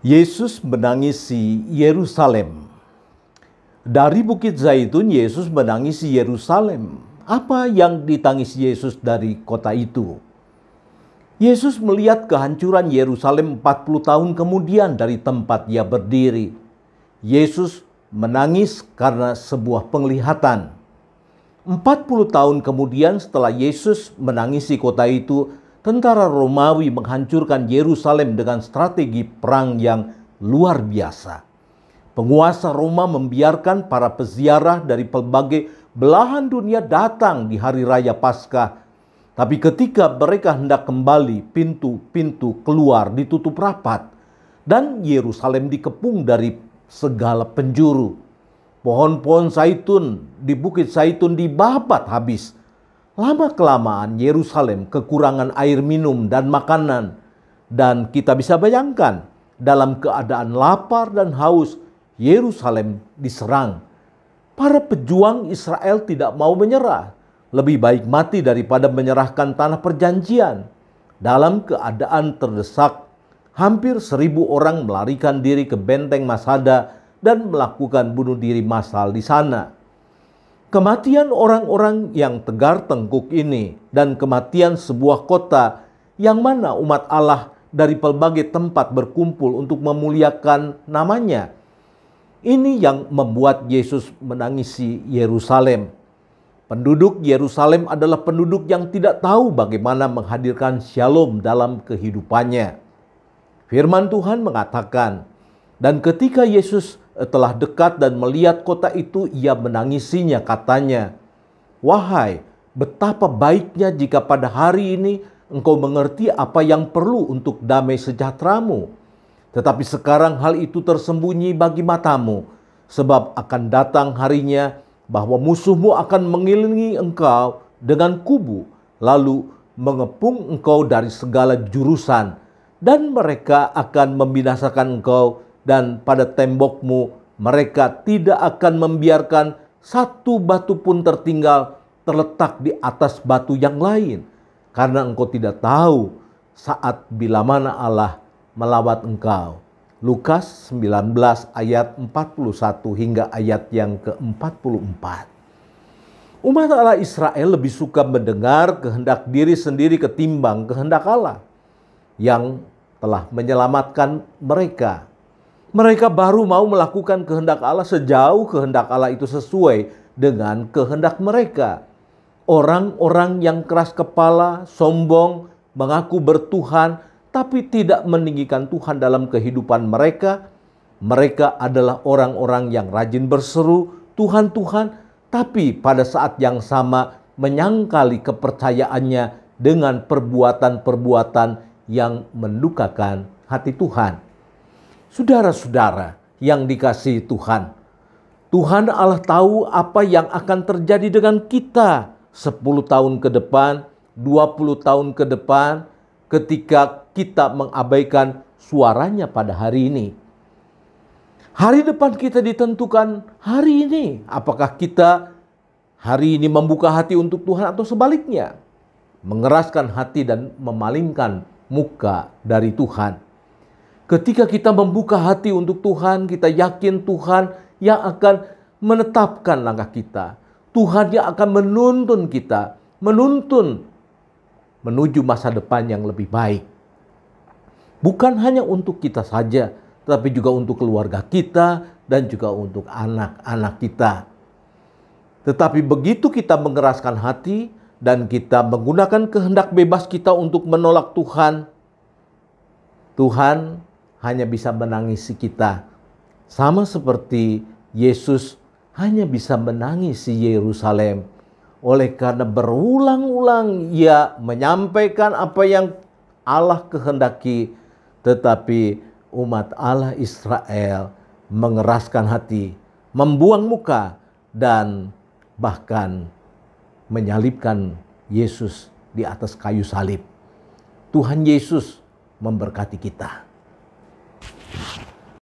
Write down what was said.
Yesus menangisi Yerusalem. Dari Bukit Zaitun, Yesus menangisi Yerusalem. Apa yang ditangisi Yesus dari kota itu? Yesus melihat kehancuran Yerusalem 40 tahun kemudian dari tempat ia berdiri. Yesus menangis karena sebuah penglihatan. 40 tahun kemudian setelah Yesus menangisi kota itu, tentara Romawi menghancurkan Yerusalem dengan strategi perang yang luar biasa. Penguasa Roma membiarkan para peziarah dari berbagai belahan dunia datang di hari raya Paskah. Tapi ketika mereka hendak kembali, pintu-pintu keluar ditutup rapat dan Yerusalem dikepung dari segala penjuru. Pohon-pohon zaitun di Bukit Zaitun dibabat habis. Lama-kelamaan Yerusalem kekurangan air minum dan makanan. Dan kita bisa bayangkan, dalam keadaan lapar dan haus, Yerusalem diserang. Para pejuang Israel tidak mau menyerah. Lebih baik mati daripada menyerahkan tanah perjanjian. Dalam keadaan terdesak, hampir 1.000 orang melarikan diri ke benteng Masada dan melakukan bunuh diri massal di sana. Kematian orang-orang yang tegar tengkuk ini dan kematian sebuah kota yang mana umat Allah dari pelbagai tempat berkumpul untuk memuliakan namanya. Ini yang membuat Yesus menangisi Yerusalem. Penduduk Yerusalem adalah penduduk yang tidak tahu bagaimana menghadirkan shalom dalam kehidupannya. Firman Tuhan mengatakan, dan ketika Yesus telah dekat dan melihat kota itu, ia menangisinya, katanya, "Wahai, betapa baiknya jika pada hari ini engkau mengerti apa yang perlu untuk damai sejahteramu. Tetapi sekarang hal itu tersembunyi bagi matamu, sebab akan datang harinya bahwa musuhmu akan mengelilingi engkau dengan kubu, lalu mengepung engkau dari segala jurusan, dan mereka akan membinasakan engkau, dan pada tembokmu mereka tidak akan membiarkan satu batu pun tertinggal terletak di atas batu yang lain, karena engkau tidak tahu saat bila mana Allah melawat engkau." Lukas 19 ayat 41 hingga ayat yang ke-44. Umat Allah Israel lebih suka mendengar kehendak diri sendiri ketimbang kehendak Allah yang telah menyelamatkan mereka. Mereka baru mau melakukan kehendak Allah sejauh kehendak Allah itu sesuai dengan kehendak mereka. Orang-orang yang keras kepala, sombong, mengaku bertuhan, tapi tidak meninggikan Tuhan dalam kehidupan mereka. Mereka adalah orang-orang yang rajin berseru, "Tuhan, Tuhan," tapi pada saat yang sama menyangkali kepercayaannya dengan perbuatan-perbuatan yang mendukakan hati Tuhan. Saudara-saudara yang dikasihi Tuhan, Tuhan Allah tahu apa yang akan terjadi dengan kita 10 tahun ke depan, 20 tahun ke depan, ketika kita mengabaikan suaranya pada hari ini. Hari depan kita ditentukan hari ini. Apakah kita hari ini membuka hati untuk Tuhan atau sebaliknya, mengeraskan hati dan memalingkan muka dari Tuhan. Ketika kita membuka hati untuk Tuhan, kita yakin Tuhan yang akan menetapkan langkah kita. Tuhan yang akan menuntun kita, menuntun menuju masa depan yang lebih baik. Bukan hanya untuk kita saja, tetapi juga untuk keluarga kita dan juga untuk anak-anak kita. Tetapi begitu kita mengeraskan hati dan kita menggunakan kehendak bebas kita untuk menolak Tuhan, Tuhan hanya bisa menangisi kita. Sama seperti Yesus hanya bisa menangisi Yerusalem. Oleh karena berulang-ulang ia menyampaikan apa yang Allah kehendaki, tetapi umat Allah Israel mengeraskan hati, membuang muka, dan bahkan menyalibkan Yesus di atas kayu salib. Tuhan Yesus memberkati kita.